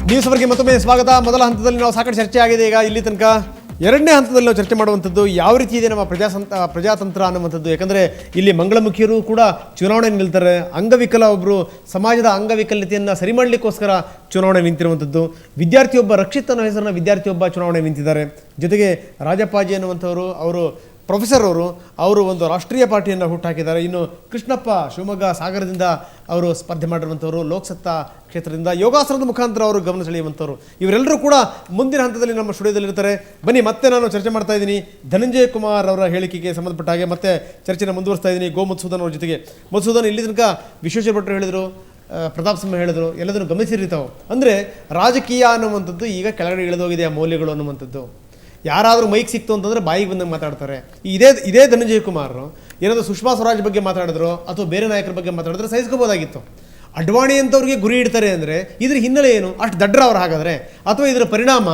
ನ್ಯೂಸ್ವರ್ಗೆ ಮತ್ತೊಮ್ಮೆ ಸ್ವಾಗತ. ಮೊದಲ ಹಂತದಲ್ಲಿ ನಾವು ಸಾಕಷ್ಟು ಚರ್ಚೆ ಆಗಿದೆ. ಈಗ ಇಲ್ಲಿ ತನಕ ಎರಡನೇ ಹಂತದಲ್ಲಿ ನಾವು ಚರ್ಚೆ ಮಾಡುವಂಥದ್ದು ಯಾವ ರೀತಿ ಇದೆ ನಮ್ಮ ಪ್ರಜಾತಂತ್ರ ಅನ್ನುವಂಥದ್ದು. ಯಾಕಂದರೆ ಇಲ್ಲಿ ಮಂಗಳಮುಖಿಯರು ಕೂಡ ಚುನಾವಣೆ ನಿಲ್ತಾರೆ. ಅಂಗವಿಕಲ ಒಬ್ಬರು ಸಮಾಜದ ಅಂಗವಿಕಲತೆಯನ್ನು ಸರಿ ಮಾಡಲಿಕ್ಕೋಸ್ಕರ ಚುನಾವಣೆ ನಿಂತಿರುವಂಥದ್ದು. ವಿದ್ಯಾರ್ಥಿಯೊಬ್ಬ ರಕ್ಷಿತ್ ಅನ್ನೋ ಹೆಸರಿನ ವಿದ್ಯಾರ್ಥಿಯೊಬ್ಬ ಚುನಾವಣೆ ನಿಂತಿದ್ದಾರೆ. ಜೊತೆಗೆ ರಾಜಪ್ಪಾಜಿ ಅನ್ನುವಂಥವರು ಪ್ರೊಫೆಸರ್ ಅವರು ಒಂದು ರಾಷ್ಟ್ರೀಯ ಪಾರ್ಟಿಯನ್ನು ಹುಟ್ಟಾಕಿದ್ದಾರೆ. ಇನ್ನು ಕೃಷ್ಣಪ್ಪ ಶಿವಮೊಗ್ಗ ಸಾಗರದಿಂದ ಅವರು ಸ್ಪರ್ಧೆ ಮಾಡಿರುವಂಥವರು, ಲೋಕಸತ್ತಾ ಕ್ಷೇತ್ರದಿಂದ ಯೋಗಾಸನದ ಮುಖಾಂತರ ಅವರು ಗಮನ ಸೆಳೆಯುವಂಥವ್ರು. ಇವರೆಲ್ಲರೂ ಕೂಡ ಮುಂದಿನ ಹಂತದಲ್ಲಿ ನಮ್ಮ ಸ್ಟುಡಿಯೋದಲ್ಲಿರ್ತಾರೆ. ಬನ್ನಿ, ಮತ್ತೆ ನಾನು ಚರ್ಚೆ ಮಾಡ್ತಾ ಇದ್ದೀನಿ ಧನಂಜಯ ಕುಮಾರ್ ಅವರ ಹೇಳಿಕೆಗೆ ಸಂಬಂಧಪಟ್ಟ ಹಾಗೆ ಮತ್ತೆ ಚರ್ಚೆನ ಮುಂದುವರಿಸ್ತಾ ಇದ್ದೀನಿ ಗೋ ಮಧುಸೂದನ್ ಅವ್ರ ಜೊತೆಗೆ. ಮಧುಸೂದನ್, ಇಲ್ಲಿ ತನಕ ವಿಶ್ವೇಶ್ವರ ಭಟ್ರು ಹೇಳಿದರು, ಪ್ರತಾಪ್ ಸಿಂಹ ಹೇಳಿದರು, ಎಲ್ಲದನ್ನು ಗಮನಿಸಿರ್ತಾವೆ. ಅಂದರೆ ರಾಜಕೀಯ ಅನ್ನುವಂಥದ್ದು ಈಗ ಕೆಳಗಡೆ ಇಳಿದೋಗಿದೆ, ಆ ಮೌಲ್ಯಗಳು ಅನ್ನುವಂಥದ್ದು. ಯಾರಾದರೂ ಮೈಕ್ ಸಿಕ್ತು ಅಂತಂದರೆ ಬಾಯಿಗೆ ಬಂದಂಗೆ ಮಾತಾಡ್ತಾರೆ. ಇದೇ ಧನಂಜಯ ಕುಮಾರ್ ಏನಾದರೂ ಸುಷ್ಮಾ ಸ್ವರಾಜ್ ಬಗ್ಗೆ ಮಾತಾಡಿದ್ರು ಅಥವಾ ಬೇರೆ ನಾಯಕರ ಬಗ್ಗೆ ಮಾತಾಡಿದ್ರೆ ಸಹಿಸ್ಕೋಬೋದಾಗಿತ್ತು. ಅಡ್ವಾಣಿ ಅಂತವ್ರಿಗೆ ಗುರಿ ಇಡ್ತಾರೆ ಅಂದರೆ ಇದ್ರ ಹಿನ್ನೆಲೆ ಏನು? ಅಷ್ಟು ದಡ್ರ ಅವ್ರು ಹಾಗಾದರೆ, ಅಥವಾ ಇದರ ಪರಿಣಾಮ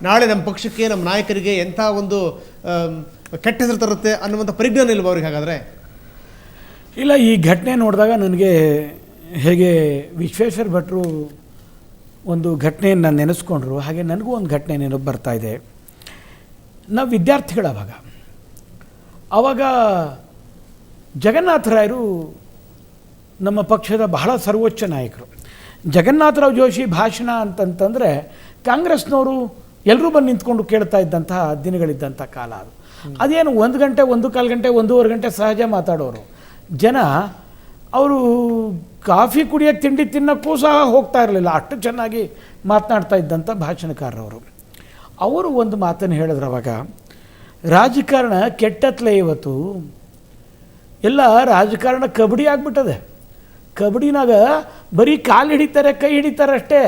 ನಾಳೆ ನಮ್ಮ ಪಕ್ಷಕ್ಕೆ, ನಮ್ಮ ನಾಯಕರಿಗೆ ಎಂಥ ಒಂದು ಕೆಟ್ಟ ಹೆಸರು ತರುತ್ತೆ ಅನ್ನುವಂಥ ಪರಿಜ್ಞಾನ ಇಲ್ವ ಅವ್ರಿಗೆ ಹಾಗಾದರೆ? ಇಲ್ಲ, ಈ ಘಟನೆ ನೋಡಿದಾಗ ನನಗೆ ಹೇಗೆ ವಿಶ್ವೇಶ್ವರ ಭಟ್ರು ಒಂದು ಘಟನೆಯನ್ನು ನೆನೆಸ್ಕೊಂಡ್ರು, ಹಾಗೆ ನನಗೂ ಒಂದು ಘಟನೆ ನೆನಪು ಬರ್ತಾ ಇದೆ. ನಾವು ವಿದ್ಯಾರ್ಥಿಗಳು ಆವಾಗ ಜಗನ್ನಾಥರಾಯರು ನಮ್ಮ ಪಕ್ಷದ ಬಹಳ ಸರ್ವೋಚ್ಚ ನಾಯಕರು. ಜಗನ್ನಾಥರಾವ್ ಜೋಶಿ ಭಾಷಣ ಅಂತಂತಂದರೆ ಕಾಂಗ್ರೆಸ್ನವರು ಎಲ್ಲರೂ ಬಂದು ನಿಂತ್ಕೊಂಡು ಕೇಳ್ತಾ ಇದ್ದಂತಹ ದಿನಗಳಿದ್ದಂಥ ಕಾಲ ಅದು. ಅದೇನು 1 ಗಂಟೆ, 1 ಕಾಲು ಗಂಟೆ, 1.5 ಗಂಟೆ ಸಹಜ ಮಾತಾಡೋರು ಜನ. ಅವರು ಕಾಫಿ ಕುಡಿಯೋಕ್ಕೆ, ತಿಂಡಿ ತಿನ್ನೋಕ್ಕೂ ಸಹ ಹೋಗ್ತಾ ಇರಲಿಲ್ಲ, ಅಷ್ಟು ಚೆನ್ನಾಗಿ ಮಾತನಾಡ್ತಾ ಇದ್ದಂಥ ಭಾಷಣಕಾರರವರು. ಅವರು ಒಂದು ಮಾತನ್ನು ಹೇಳಿದ್ರು ಅವಾಗ, ರಾಜಕಾರಣ ಕೆಟ್ಟತ್ಲೆ ಇವತ್ತು ಎಲ್ಲ ರಾಜಕಾರಣ ಕಬಡ್ಡಿ ಆಗಿಬಿಟ್ಟದೆ. ಕಬಡ್ಡಿನಾಗ ಬರೀ ಕಾಲು ಹಿಡಿತಾರೆ, ಕೈ ಹಿಡಿತಾರೆ ಅಷ್ಟೇ.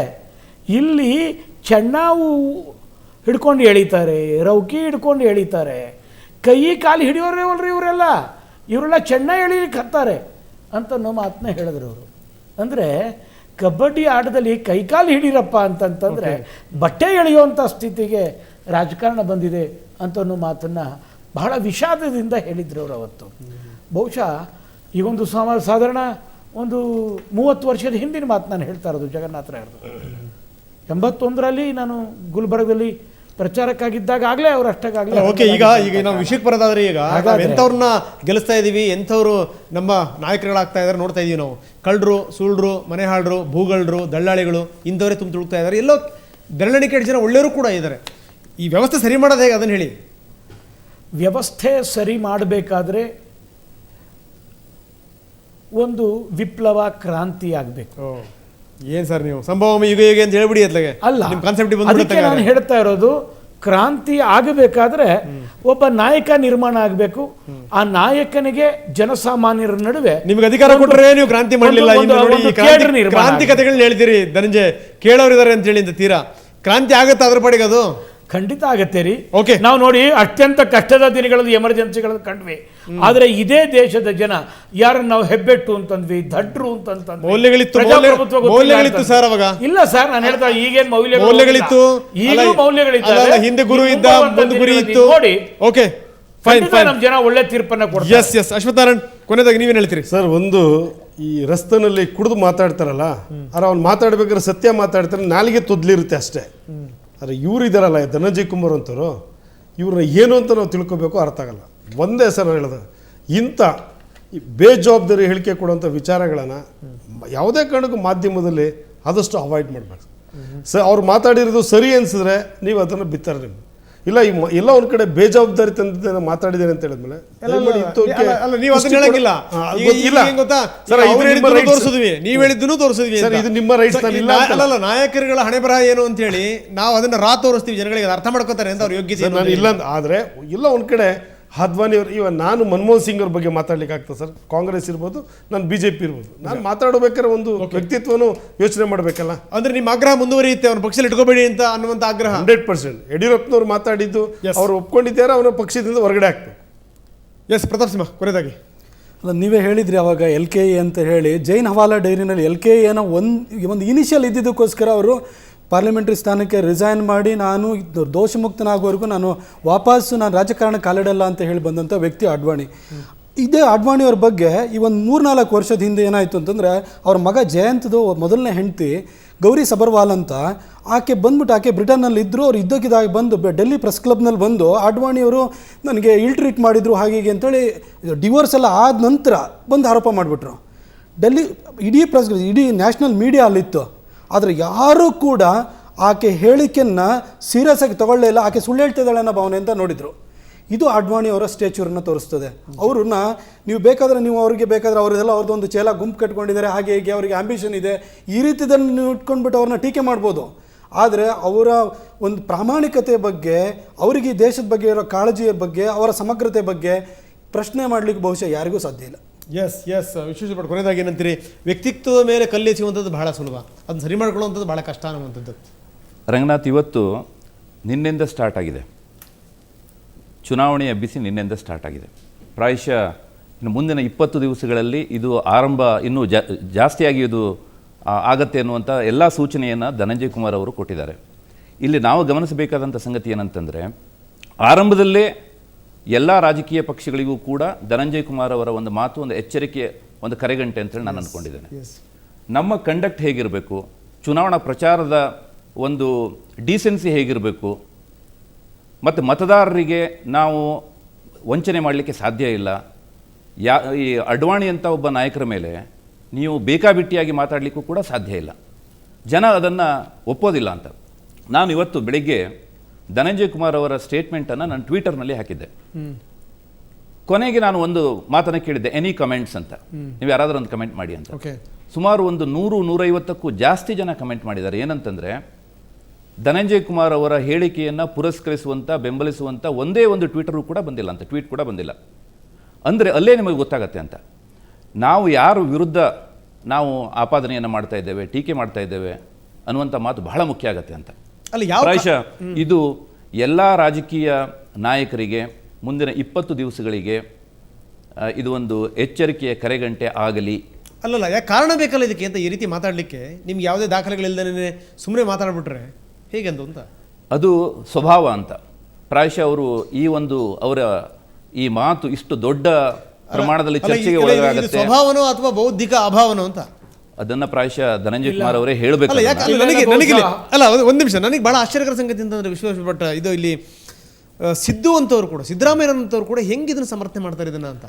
ಇಲ್ಲಿ ಚೆನ್ನಾವು ಹಿಡ್ಕೊಂಡು ಎಳಿತಾರೆ, ರೌಕಿ ಹಿಡ್ಕೊಂಡು ಎಳಿತಾರೆ, ಕೈ ಕಾಲು ಹಿಡಿಯೋರೇ ಅಲ್ರಿ ಇವರೆಲ್ಲ ಚೆನ್ನಾಗಿ ಎಳಿಲಿಕ್ಕೆ ಹತ್ತಾರೆ ಅಂತ ಅನ್ನೋ ಮಾತನ್ನ ಹೇಳಿದ್ರು ಅವರು. ಅಂದರೆ ಕಬಡ್ಡಿ ಆಟದಲ್ಲಿ ಕೈಕಾಲು ಹಿಡೀರಪ್ಪ ಅಂತಂತಂದರೆ ಬಟ್ಟೆ ಎಳೆಯುವಂಥ ಸ್ಥಿತಿಗೆ ರಾಜಕಾರಣ ಬಂದಿದೆ ಅಂತ ಅನ್ನೋ ಮಾತನ್ನು ಬಹಳ ವಿಷಾದದಿಂದ ಹೇಳಿದ್ರು ಅವರು ಅವತ್ತು. ಬಹುಶಃ ಈಗೊಂದು ಸಾಧಾರಣ ಒಂದು 30 ವರ್ಷದ ಹಿಂದಿನ ಮಾತು ನಾನು ಹೇಳ್ತಾ ಇರೋದು. ಜಗನ್ನಾಥರಾಯರದು 81ರಲ್ಲಿ ನಾನು ಗುಲ್ಬರ್ಗದಲ್ಲಿ ಪ್ರಚಾರಕ್ಕಾಗಿದ್ದಾಗ ಆಗಲೇ ಅವ್ರು ಅಷ್ಟಾಗಲೇ. ಓಕೆ, ಈಗ ನಾವು ವಿಷಯಕ್ಕೆ ಬರೋದಾದ್ರೆ, ಈಗ ಎಂಥವ್ರನ್ನ ಗೆಲ್ಲಿಸ್ತಾ ಇದ್ದೀವಿ, ಎಂಥವ್ರು ನಮ್ಮ ನಾಯಕರುಗಳಾಗ್ತಾ ಇದ್ದಾರೆ ನೋಡ್ತಾ ಇದೀವಿ ನಾವು. ಕಳ್ಳರು, ಸುಳ್ಳು, ಮನೆ ಹಾಳರು, ಭೂಗಳ್ಳರು, ದಳ್ಳಾಳಿಗಳು ಇಂಥವರೇ ತುಳುಕ್ತಾ ಇದ್ದಾರೆ. ಎಲ್ಲೋ ಬೆರಳಿಕೆ ಜನ ಒಳ್ಳೆಯವರು ಕೂಡ ಇದ್ದಾರೆ. ಈ ವ್ಯವಸ್ಥೆ ಸರಿ ಮಾಡೋದು ಹೇಗೆ ಅದನ್ನು ಹೇಳಿ? ವ್ಯವಸ್ಥೆ ಸರಿ ಮಾಡಬೇಕಾದ್ರೆ ಒಂದು ವಿಪ್ಲವ ಕ್ರಾಂತಿ ಆಗಬೇಕು. ಏನ್ ಸರ್ ನೀವು ಸಂಭವ ಯುಗ ಯುಗ ಅಂತ ಹೇಳ್ಬಿಡಿ ಅತ್ಲಾಗೆ. ಅಲ್ಲ, ಅದಕ್ಕೆ ನಾನು ಹೇಳ್ತಾ ಇರೋದು, ಕ್ರಾಂತಿ ಆಗಬೇಕಾದ್ರೆ ಒಬ್ಬ ನಾಯಕ ನಿರ್ಮಾಣ ಆಗಬೇಕು. ಆ ನಾಯಕನಿಗೆ ಜನಸಾಮಾನ್ಯರ ನಡುವೆ ನಿಮ್ಗೆ ಅಧಿಕಾರ ಕೊಟ್ಟರೆ ನೀವು ಕ್ರಾಂತಿ ಮಾಡಲಿಲ್ಲ. ಕ್ರಾಂತಿ ಕಥೆಗಳನ್ನ ಹೇಳ್ತೀರಿ ಧನಂಜಯ್, ಕೇಳೋರಿದ್ದಾರೆ ಅಂತ ಹೇಳಿ ತೀರಾ ಕ್ರಾಂತಿ ಆಗುತ್ತೆ ಅದ್ರ ಪಾಡಿಗೆ? ಅದು ಖಂಡಿತ ಆಗತ್ತೆ ರೀ. ಓಕೆ, ನಾವು ನೋಡಿ ಅತ್ಯಂತ ಕಷ್ಟದ ದಿನಗಳಲ್ಲಿ ಎಮರ್ಜೆನ್ಸಿಗಳನ್ನು ಕಂಡ್ವಿ. ಆದರೆ ಇದೇ ದೇಶದ ಜನ ಯಾರನ್ನ ನಾವು ಹೆಬ್ಬೆಟ್ಟು ಅಂತಂದ್ವಿ, ದಡ್ರು ಅಂತಂದ್ವಿ. ಮೌಲ್ಯಗಳಿತ್ತು ಸರ್ ಅವಾಗ. ಇಲ್ಲ ಸರ್, ನಾನು ಹೇಳ್ತಾ ಈಗೇನ್ ಮೌಲ್ಯಗಳಿತ್ತು, ಈಗಲೂ ಮೌಲ್ಯಗಳಿತ್ತು. ಹಿಂದೆ ಗುರು ಇದ್ದ, ಒಂದು ಗುರಿ ಇತ್ತು. ನೋಡಿ, ಓಕೆ ಫೈನ್ ಫೈನ್, ನಮ್ಮ ಜನ ಒಳ್ಳೆ ತೀರ್ಪನ್ನ ಕೊಡ್ತಾರೆ. ಎಸ್ ಎಸ್ ಅಶ್ವತ್ಥನಾರಾಯಣ್, ಕೊನೆದಾಗಿ ನೀವೇನು ಹೇಳ್ತೀರಿ ಸರ್? ಒಂದು ಈ ರಸ್ತೆನಲ್ಲಿ ಕುಡಿದು ಮಾತಾಡ್ತಾರಲ್ಲ, ಅರ ಅವ್ನು ಮಾತಾಡ್ಬೇಕಾದ್ರೆ ಸತ್ಯ ಮಾತಾಡ್ತಾರೆ, ನಾಲಿಗೆ ತೊದ್ಲಿರುತ್ತೆ ಅಷ್ಟೇ. ಆದರೆ ಇವ್ರು ಇದ್ದಾರಲ್ಲ ಧನಂಜಯ ಕುಮಾರ್ ಅಂತವರು, ಇವ್ರನ್ನ ಏನು ಅಂತ ನಾವು ತಿಳ್ಕೊಬೇಕು, ಅರ್ಥ ಆಗಲ್ಲ. ಒಂದೇ ಸರ್ ನಾನು ಹೇಳೋದು, ಇಂಥ ಬೇಜವಾಬ್ದಾರಿ ಹೇಳಿಕೆ ಕೊಡುವಂಥ ವಿಚಾರಗಳನ್ನು ಯಾವುದೇ ಕಾರಣಕ್ಕೂ ಮಾಧ್ಯಮದಲ್ಲಿ ಆದಷ್ಟು ಅವಾಯ್ಡ್ ಮಾಡಬೇಕು. ಅವ್ರು ಮಾತಾಡಿರೋದು ಸರಿ ಅನಿಸಿದ್ರೆ ನೀವು ಅದನ್ನು ಬಿತ್ತಾರೆ. ನಿಮ್ಗೆ ಇಲ್ಲ ಎಲ್ಲ ಒಂದು ಕಡೆ ಬೇಜವಾಬ್ದಾರಿ ತಂದ ಮಾತಾಡಿದ್ದೇನೆ ಅಂತ ಹೇಳಿದ್ಮೇಲೆ ಇದು ನಿಮ್ಮ ರೈಟ್ಸ್ ಅಲ್ಲ. ನಾಯಕರುಗಳ ಹಣೆ ಬರಹ ಏನು ಅಂತ ಹೇಳಿ ನಾವು ಅದನ್ನ ತೋರಿಸ್ತೀವಿ, ಜನಗಳಿಗೆ ಅರ್ಥ ಮಾಡ್ಕೋತಾರೆ ಅಂತ ಅವ್ರ ಯೋಗ್ಯತೆ ಇಲ್ಲ. ಆದ್ರೆ ಇಲ್ಲ ಒಂದ್ ಕಡೆ ಅದ್ವಾನಿ ಅವರು, ಇವಾಗ ನಾನು ಮನಮೋಹನ್ ಸಿಂಗ್ ಅವ್ರ ಬಗ್ಗೆ ಮಾತಾಡ್ಲಿಕ್ಕೆ ಆಗ್ತದೆ ಸರ್. ಕಾಂಗ್ರೆಸ್ ಇರ್ಬೋದು, ನಾನು ಬಿಜೆಪಿ ಇರ್ಬೋದು, ನಾನು ಮಾತಾಡಬೇಕಾದ್ರೆ ಒಂದು ವ್ಯಕ್ತಿತ್ವನು ಯೋಚನೆ ಮಾಡಬೇಕಲ್ಲ. ಅಂದ್ರೆ ನಿಮ್ಮ ಆಗ್ರಹ ಮುಂದುವರಿಯುತ್ತೆ, ಅವ್ರ ಪಕ್ಷದಲ್ಲಿ ಇಟ್ಕೋಬೇಡಿ ಅಂತ ಅನ್ನುವಂಥ ಆಗ್ರಹ 100%. ಯಡಿಯೂರಪ್ಪನವ್ರು ಮಾತಾಡಿದ್ದು ಅವ್ರು ಒಪ್ಕೊಂಡಿದ್ದಾರೆ, ಅವರ ಪಕ್ಷದಿಂದ ಹೊರಗಡೆ ಆಗ್ತದೆ. ಎಸ್ ಪ್ರತಾಪ್ ಸಿಂಹ, ಕೊನೆಯದಾಗಿ ಅಲ್ಲ, ನೀವೇ ಹೇಳಿದ್ರಿ ಅವಾಗ LKE ಅಂತ ಹೇಳಿ. ಜೈನ್ ಹವಾಲಾ ಡೈರಿನಲ್ಲಿ LKEನ ಒಂದು ಇನಿಷಿಯಲ್ ಇದ್ದಿದ್ದಕ್ಕೋಸ್ಕರ ಅವರು ಪಾರ್ಲಿಮೆಂಟ್ರಿ ಸ್ಥಾನಕ್ಕೆ ರಿಸೈನ್ ಮಾಡಿ ನಾನು ದೋಷಮುಕ್ತನಾಗುವವರೆಗೂ ನಾನು ರಾಜಕಾರಣ ಕಾಲಿಡಲ್ಲ ಅಂತ ಹೇಳಿ ಬಂದಂಥ ವ್ಯಕ್ತಿ ಅಡ್ವಾಣಿ. ಇದೇ ಅಡ್ವಾಣಿಯವ್ರ ಬಗ್ಗೆ ಈ ಒಂದು 3-4 ವರ್ಷದ ಹಿಂದೆ ಏನಾಯಿತು ಅಂತಂದರೆ ಅವ್ರ ಮಗ ಜಯಂತ್ದು ಮೊದಲನೇ ಹೆಂಡತಿ ಗೌರಿ ಸಬರ್ವಾಲ್ ಅಂತ ಆಕೆ ಬ್ರಿಟನ್ನಲ್ಲಿ ಇದ್ದರು. ಅವ್ರು ಇದ್ದಕ್ಕಿದ್ದಾಗಿ ಬಂದು ಡೆಲ್ಲಿ ಪ್ರೆಸ್ ಕ್ಲಬ್ನಲ್ಲಿ ಬಂದು ಅಡ್ವಾಣಿಯವರು ನನಗೆ ಇಲ್ ಟ್ರೀಟ್ ಮಾಡಿದರು ಹಾಗೆ ಹೀಗೆ ಅಂತೇಳಿ ಡಿವೋರ್ಸ್ ಎಲ್ಲ ಆದ ನಂತರ ಬಂದು ಆರೋಪ ಮಾಡಿಬಿಟ್ರು. ಇಡೀ ನ್ಯಾಷನಲ್ ಮೀಡಿಯಾ ಅಲ್ಲಿತ್ತು. ಆದರೆ ಯಾರೂ ಕೂಡ ಆಕೆ ಹೇಳಿಕೆಯನ್ನು ಸೀರಿಯಸ್ ಆಗಿ ತಗೊಳ್ಳೇ ಇಲ್ಲ. ಆಕೆ ಸುಳ್ಳು ಹೇಳ್ತಿದ್ದಾಳೆ ಅನ್ನೋ ಭಾವನೆ ಅಂತ ನೋಡಿದರು. ಇದು ಅಡ್ವಾಣಿ ಅವರ ಸ್ಟೇಚೂರನ್ನು ತೋರಿಸ್ತದೆ. ಅವ್ರನ್ನ ನೀವು ಅವ್ರಿಗೆ ಬೇಕಾದರೆ ಅವರೆಲ್ಲ ಅವ್ರದ್ದೊಂದು ಚೇಲ ಗುಂಪು ಕಟ್ಕೊಂಡಿದ್ದಾರೆ, ಹಾಗೆ ಹೀಗೆ ಅವರಿಗೆ ಆಂಬಿಷನ್ ಇದೆ, ಈ ರೀತಿದಲ್ಲಿ ನೀವು ಇಟ್ಕೊಂಡ್ಬಿಟ್ಟು ಅವ್ರನ್ನ ಟೀಕೆ ಮಾಡ್ಬೋದು. ಆದರೆ ಅವರ ಒಂದು ಪ್ರಾಮಾಣಿಕತೆ ಬಗ್ಗೆ, ಅವರಿಗೆ ಈ ದೇಶದ ಬಗ್ಗೆ ಇರೋ ಕಾಳಜಿಯ ಬಗ್ಗೆ, ಅವರ ಸಮಗ್ರತೆ ಬಗ್ಗೆ ಪ್ರಶ್ನೆ ಮಾಡಲಿಕ್ಕೆ ಬಹುಶಃ ಯಾರಿಗೂ ಸಾಧ್ಯ ಇಲ್ಲ. ಎಸ್ ವಿಶ್ವೇಶ್ವರ ಕೊನೆಯದಾಗಿ ಏನಂತೀರಿ? ವ್ಯಕ್ತಿತ್ವದ ಮೇಲೆ ಕಲ್ಲೆಸೆಯುವಂಥದ್ದು ಬಹಳ ಸುಲಭ, ಅದನ್ನು ಸರಿ ಮಾಡ್ಕೊಳ್ಳುವಂಥದ್ದು ಬಹಳ ಕಷ್ಟ ಅನ್ನುವಂಥದ್ದು. ರಂಗನಾಥ್, ಇವತ್ತು ನಿನ್ನೆಯಿಂದ ಸ್ಟಾರ್ಟ್ ಆಗಿದೆ ಚುನಾವಣೆಯ ಬಿಸಿ. ನಿನ್ನೆಯಿಂದ ಸ್ಟಾರ್ಟ್ ಆಗಿದೆ. ಪ್ರಾಯಶಃ ಇನ್ನು ಮುಂದಿನ 20 ದಿವಸಗಳಲ್ಲಿ ಇದು ಆರಂಭ ಇನ್ನೂ ಜಾಸ್ತಿಯಾಗಿ ಇದು ಆಗತ್ತೆ ಅನ್ನುವಂಥ ಎಲ್ಲ ಸೂಚನೆಯನ್ನು ಧನಂಜಯ್ ಕುಮಾರ್ ಅವರು ಕೊಟ್ಟಿದ್ದಾರೆ. ಇಲ್ಲಿ ನಾವು ಗಮನಿಸಬೇಕಾದಂಥ ಸಂಗತಿ ಏನಂತಂದರೆ, ಆರಂಭದಲ್ಲೇ ಎಲ್ಲ ರಾಜಕೀಯ ಪಕ್ಷಗಳಿಗೂ ಕೂಡ ಧನಂಜಯ್ ಕುಮಾರ್ ಅವರ ಒಂದು ಮಾತು, ಒಂದು ಎಚ್ಚರಿಕೆ, ಒಂದು ಕರೆಗಂಟೆ ಅಂತೇಳಿ ನಾನು ಅಂದ್ಕೊಂಡಿದ್ದೇನೆ. ನಮ್ಮ ಕಂಡಕ್ಟ್ ಹೇಗಿರಬೇಕು, ಚುನಾವಣಾ ಪ್ರಚಾರದ ಒಂದು ಡೀಸೆನ್ಸಿ ಹೇಗಿರಬೇಕು, ಮತ್ತು ಮತದಾರರಿಗೆ ನಾವು ವಂಚನೆ ಮಾಡಲಿಕ್ಕೆ ಸಾಧ್ಯ ಇಲ್ಲ. ಈ ಅಡ್ವಾಣಿ ಅಂತ ಒಬ್ಬ ನಾಯಕರ ಮೇಲೆ ನೀವು ಬೇಕಾಬಿಟ್ಟಿಯಾಗಿ ಮಾತಾಡಲಿಕ್ಕೂ ಕೂಡ ಸಾಧ್ಯ ಇಲ್ಲ. ಜನ ಅದನ್ನು ಒಪ್ಪೋದಿಲ್ಲ ಅಂತ. ನಾನು ಇವತ್ತು ಬೆಳಿಗ್ಗೆ ಧನಂಜಯ್ ಕುಮಾರ್ ಅವರ ಸ್ಟೇಟ್ಮೆಂಟನ್ನು ನಾನು ಟ್ವಿಟರ್ನಲ್ಲಿ ಹಾಕಿದ್ದೆ. ಕೊನೆಗೆ ನಾನು ಒಂದು ಮಾತನ್ನು ಕೇಳಿದ್ದೆ, ಎನಿ ಕಮೆಂಟ್ಸ್ ಅಂತ, ನೀವು ಯಾರಾದರೂ ಒಂದು ಕಮೆಂಟ್ ಮಾಡಿ ಅಂತ. ಸುಮಾರು ಒಂದು 100-150ಕ್ಕೂ ಜಾಸ್ತಿ ಜನ ಕಮೆಂಟ್ ಮಾಡಿದ್ದಾರೆ. ಏನಂತಂದರೆ, ಧನಂಜಯ್ ಕುಮಾರ್ ಅವರ ಹೇಳಿಕೆಯನ್ನು ಪುರಸ್ಕರಿಸುವಂಥ, ಬೆಂಬಲಿಸುವಂಥ ಒಂದೇ ಒಂದು ಟ್ವೀಟ್ ಕೂಡ ಬಂದಿಲ್ಲ. ಅಂದರೆ ಅಲ್ಲೇ ನಿಮಗೆ ಗೊತ್ತಾಗತ್ತೆ ಅಂತ, ನಾವು ಯಾರು ವಿರುದ್ಧ ನಾವು ಆಪಾದನೆಯನ್ನು ಮಾಡ್ತಾ ಇದ್ದೇವೆ, ಟೀಕೆ ಮಾಡ್ತಾ ಇದ್ದೇವೆ ಅನ್ನುವಂಥ ಮಾತು ಬಹಳ ಮುಖ್ಯ ಆಗತ್ತೆ ಅಂತ. ಪ್ರಾಯಶಃ ಇದು ಎಲ್ಲ ರಾಜಕೀಯ ನಾಯಕರಿಗೆ ಮುಂದಿನ 20 ದಿವಸಗಳಿಗೆ ಇದು ಒಂದು ಎಚ್ಚರಿಕೆಯ ಕರೆಗಂಟೆ ಆಗಲಿ. ಅಲ್ಲಲ್ಲ, ಯಾಕೆ ಕಾರಣ ಬೇಕಲ್ಲ ಇದಕ್ಕೆ ಅಂತ? ಈ ರೀತಿ ಮಾತಾಡಲಿಕ್ಕೆ ನಿಮ್ಗೆ ಯಾವುದೇ ದಾಖಲೆಗಳಿಲ್ಲದೇ ಸುಮ್ಮನೆ ಮಾತಾಡ್ಬಿಟ್ರೆ ಹೇಗೆಂದು ಅಂತ? ಅದು ಸ್ವಭಾವ ಅಂತ. ಪ್ರಾಯಶಃ ಅವರು ಅವರ ಈ ಮಾತು ಇಷ್ಟು ದೊಡ್ಡ ಪ್ರಮಾಣದಲ್ಲಿ ಚರ್ಚೆಗೆ ಒಳಗಾಗುತ್ತೆ. ಸ್ವಭಾವನೋ ಅಥವಾ ಬೌದ್ಧಿಕ ಅಭಾವನೋ ಅಂತ ಅದನ್ನ ಪ್ರಾಯಶಃ ಧನಂಜಯ್ ಕುಮಾರ್ ಅವರೇ ಹೇಳಬೇಕು. ಅಲ್ಲ, ಒಂದು ನಿಮಿಷ, ನನಗೆ ಬಹಳ ಆಶ್ಚರ್ಯಕರ ಸಂಗತಿ ಅಂತಂದ್ರೆ ವಿಶ್ವೇಶ್ವರ ಭಟ್, ಇದು ಇಲ್ಲಿ ಸಿದ್ದು ಅಂತವ್ರು ಕೂಡ, ಸಿದ್ದರಾಮಯ್ಯನಂತವ್ರು ಕೂಡ ಹೆಂಗೆ ಇದನ್ನು ಸಮರ್ಥನೆ ಮಾಡ್ತಾರೆ ಇದನ್ನ ಅಂತ?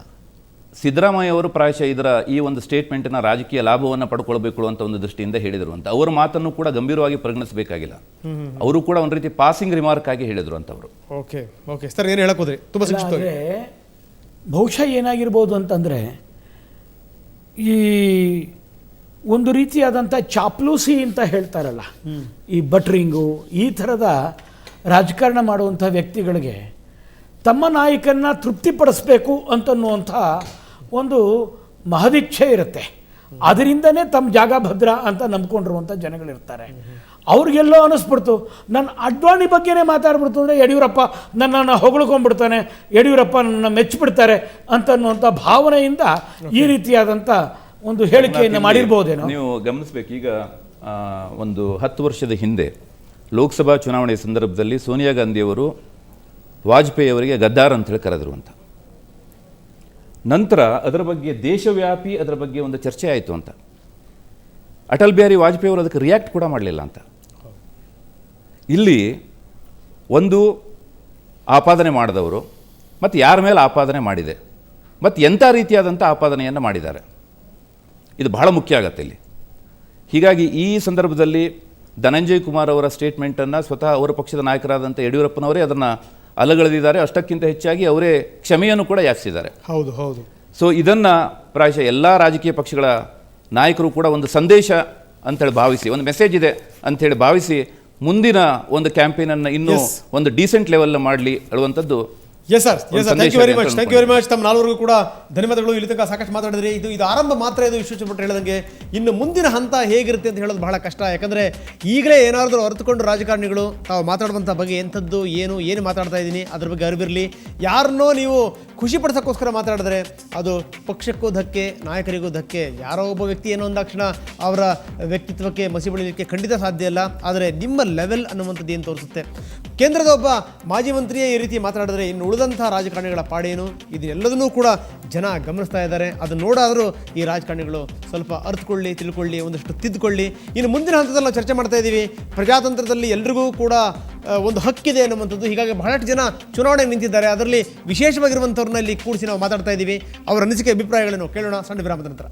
ಸಿದ್ದರಾಮಯ್ಯ ಅವರು ಪ್ರಾಯಶಃ ಈ ಒಂದು ಸ್ಟೇಟ್ಮೆಂಟ್ನ ರಾಜಕೀಯ ಲಾಭವನ್ನು ಪಡ್ಕೊಳ್ಬೇಕು ಅಂತ ಒಂದು ದೃಷ್ಟಿಯಿಂದ ಹೇಳಿದರು ಅಂತ. ಅವರ ಮಾತನ್ನು ಕೂಡ ಗಂಭೀರವಾಗಿ ಪರಿಗಣಿಸಬೇಕಾಗಿಲ್ಲ. ಅವರು ಕೂಡ ಒಂದು ರೀತಿ ಪಾಸಿಂಗ್ ರಿಮಾರ್ಕ್ ಆಗಿ ಹೇಳಿದರು ಅಂತ ಅವರು. ಓಕೆ ಸರ್, ಏನು ಹೇಳಕ್ ಹೋದ್ರಿ? ತುಂಬ ಸಂಕ್ಷಿಪ್ತವಾಗಿ. ಬಹುಶಃ ಏನಾಗಿರ್ಬೋದು ಅಂತಂದರೆ, ಈ ಒಂದು ರೀತಿಯಾದಂಥ ಚಾಪ್ಲೂಸಿ ಅಂತ ಹೇಳ್ತಾರಲ್ಲ, ಈ ಬಟ್ರಿಂಗು, ಈ ಥರದ ರಾಜಕಾರಣ ಮಾಡುವಂಥ ವ್ಯಕ್ತಿಗಳಿಗೆ ತಮ್ಮ ನಾಯಕನ್ನ ತೃಪ್ತಿಪಡಿಸ್ಬೇಕು ಅಂತನ್ನುವಂಥ ಒಂದು ಮಹದಿಚ್ಛೆ ಇರುತ್ತೆ. ಅದರಿಂದನೇ ತಮ್ಮ ಜಾಗ ಭದ್ರ ಅಂತ ನಂಬ್ಕೊಂಡಿರುವಂಥ ಜನಗಳಿರ್ತಾರೆ. ಅವ್ರಿಗೆಲ್ಲೋ ಅನ್ನಿಸ್ಬಿಡ್ತು, ನನ್ನ ಅಡ್ವಾಣಿ ಬಗ್ಗೆನೇ ಮಾತಾಡ್ಬಿಡ್ತು ಅಂದರೆ ಯಡಿಯೂರಪ್ಪ ನನ್ನನ್ನು ಹೊಗಳ್ಕೊಂಡ್ಬಿಡ್ತಾನೆ, ಯಡಿಯೂರಪ್ಪ ನನ್ನ ಮೆಚ್ಚಿಬಿಡ್ತಾರೆ ಅಂತನ್ನುವಂಥ ಭಾವನೆಯಿಂದ ಈ ರೀತಿಯಾದಂಥ ಒಂದು ಹೇಳಿಕೆಯನ್ನು ಮಾಡಿರ್ಬೋದೇನೋ. ನೀವು ಗಮನಿಸಬೇಕು, ಈಗ ಒಂದು 10 ವರ್ಷದ ಹಿಂದೆ ಲೋಕಸಭಾ ಚುನಾವಣೆ ಸಂದರ್ಭದಲ್ಲಿ ಸೋನಿಯಾ ಗಾಂಧಿಯವರು ವಾಜಪೇಯಿ ಅವರಿಗೆ ಗದ್ದಾರ್ ಅಂತೇಳಿ ಕರೆದರು ಅಂತ. ನಂತರ ಅದರ ಬಗ್ಗೆ ದೇಶವ್ಯಾಪಿ ಅದರ ಬಗ್ಗೆ ಒಂದು ಚರ್ಚೆ ಆಯಿತು ಅಂತ. ಅಟಲ್ ಬಿಹಾರಿ ವಾಜಪೇಯಿ ಅವರು ಅದಕ್ಕೆ ರಿಯಾಕ್ಟ್ ಕೂಡ ಮಾಡಲಿಲ್ಲ ಅಂತ. ಇಲ್ಲಿ ಒಂದು ಆಪಾದನೆ ಮಾಡಿದವರು ಮತ್ತು ಯಾರ ಮೇಲೆ ಆಪಾದನೆ ಮಾಡಿದೆ ಮತ್ತು ಎಂಥ ರೀತಿಯಾದಂಥ ಆಪಾದನೆಯನ್ನು ಮಾಡಿದ್ದಾರೆ, ಇದು ಬಹಳ ಮುಖ್ಯ ಆಗತ್ತೆ ಇಲ್ಲಿ. ಹೀಗಾಗಿ ಈ ಸಂದರ್ಭದಲ್ಲಿ ಧನಂಜಯ್ ಕುಮಾರ್ ಅವರ ಸ್ಟೇಟ್ಮೆಂಟನ್ನು ಸ್ವತಃ ಅವರ ಪಕ್ಷದ ನಾಯಕರಾದಂಥ ಯಡಿಯೂರಪ್ಪನವರೇ ಅದನ್ನು ಅಲಗಳೆದಿದ್ದಾರೆ. ಅಷ್ಟಕ್ಕಿಂತ ಹೆಚ್ಚಾಗಿ ಅವರೇ ಕ್ಷಮೆಯನ್ನು ಕೂಡ ಯಾಚಿಸಿದ್ದಾರೆ. ಹೌದು. ಸೊ ಇದನ್ನು ಪ್ರಾಯಶಃ ಎಲ್ಲ ರಾಜಕೀಯ ಪಕ್ಷಗಳ ನಾಯಕರು ಕೂಡ ಒಂದು ಸಂದೇಶ ಅಂತೇಳಿ ಭಾವಿಸಿ, ಒಂದು ಮೆಸೇಜ್ ಇದೆ ಅಂಥೇಳಿ ಭಾವಿಸಿ ಮುಂದಿನ ಒಂದು ಕ್ಯಾಂಪೇನನ್ನು ಇನ್ನೂ ಒಂದು ಡೀಸೆಂಟ್ ಲೆವೆಲ್ ಮಾಡಲಿ ಹೇಳುವಂಥದ್ದು. Yes sir, thank you very much. ತಮ್ಮ ನಾಲ್ವರಿಗೂ ಕೂಡ ಧನ್ಯವಾದಗಳು. ಇಲ್ಲಿ ತನಕ ಸಾಕಷ್ಟು ಮಾತಾಡಿದ್ರಿ. ಇದು ಆರಂಭ ಮಾತ್ರ. ಇದು ವಿಶ್ವೇಶ್ವರ ಭಟ್ ಹೇಳಿದಂಗೆ ಇನ್ನು ಮುಂದಿನ ಹಂತ ಹೇಗಿರುತ್ತೆ ಅಂತ ಹೇಳೋದು ಬಹಳ ಕಷ್ಟ. ಯಾಕಂದರೆ ಈಗಲೇ ಏನಾದರೂ ಅರ್ಥಕೊಂಡು ರಾಜಕಾರಣಿಗಳು ತಾವು ಮಾತಾಡುವಂಥ ಬಗ್ಗೆ ಎಂಥದ್ದು ಏನು ಮಾತಾಡ್ತಾ ಇದ್ದೀನಿ ಅದ್ರ ಬಗ್ಗೆ ಅರಿವಿರಲಿ. ಯಾರನ್ನೋ ನೀವು ಖುಷಿ ಪಡಿಸೋಕ್ಕೋಸ್ಕರ ಮಾತಾಡಿದ್ರೆ ಅದು ಪಕ್ಷಕ್ಕೂ ಧಕ್ಕೆ, ನಾಯಕರಿಗೂ ಧಕ್ಕೆ. ಯಾರೋ ಒಬ್ಬ ವ್ಯಕ್ತಿ ಏನೋ ಅಂದಾಕ್ಷಣ ಅವರ ವ್ಯಕ್ತಿತ್ವಕ್ಕೆ ಮಸಿ ಬಳಿಲಿಕ್ಕೆ ಖಂಡಿತ ಸಾಧ್ಯ ಇಲ್ಲ. ಆದರೆ ನಿಮ್ಮ ಲೆವೆಲ್ ಅನ್ನುವಂಥದ್ದು ಏನು ತೋರಿಸುತ್ತೆ? ಕೇಂದ್ರದ ಒಬ್ಬ ಮಾಜಿ ಮಂತ್ರಿಯೇ ಈ ರೀತಿ ಮಾತಾಡಿದ್ರೆ ಇನ್ನು ಉಳಿದಂಥ ರಾಜಕಾರಣಿಗಳ ಪಾಡೇನು? ಇದೆಲ್ಲದನ್ನೂ ಕೂಡ ಜನ ಗಮನಿಸ್ತಾ ಇದ್ದಾರೆ. ಅದನ್ನು ನೋಡಾದರೂ ಈ ರಾಜಕಾರಣಿಗಳು ಸ್ವಲ್ಪ ಅರ್ಥಕೊಳ್ಳಿ, ತಿಳ್ಕೊಳ್ಳಿ, ಒಂದಷ್ಟು ತಿದ್ದುಕೊಳ್ಳಿ. ಇನ್ನು ಮುಂದಿನ ಹಂತದಲ್ಲಿ ನಾವು ಚರ್ಚೆ ಮಾಡ್ತಾ ಇದ್ದೀವಿ, ಪ್ರಜಾತಂತ್ರದಲ್ಲಿ ಎಲ್ರಿಗೂ ಕೂಡ ಒಂದು ಹಕ್ಕಿದೆ ಅನ್ನುವಂಥದ್ದು. ಹೀಗಾಗಿ ಬಹಳಷ್ಟು ಜನ ಚುನಾವಣೆಗೆ ನಿಂತಿದ್ದಾರೆ. ಅದರಲ್ಲಿ ವಿಶೇಷವಾಗಿರುವಂಥವ್ರನ್ನ ಇಲ್ಲಿ ಕೂಡಿಸಿ ನಾವು ಮಾತಾಡ್ತಾ ಇದ್ದೀವಿ. ಅವರ ಅನಿಸಿಕೆ, ಅಭಿಪ್ರಾಯಗಳನ್ನು ಕೇಳೋಣ ಸಣ್ಣ ವಿರಾಮದ ನಂತರ.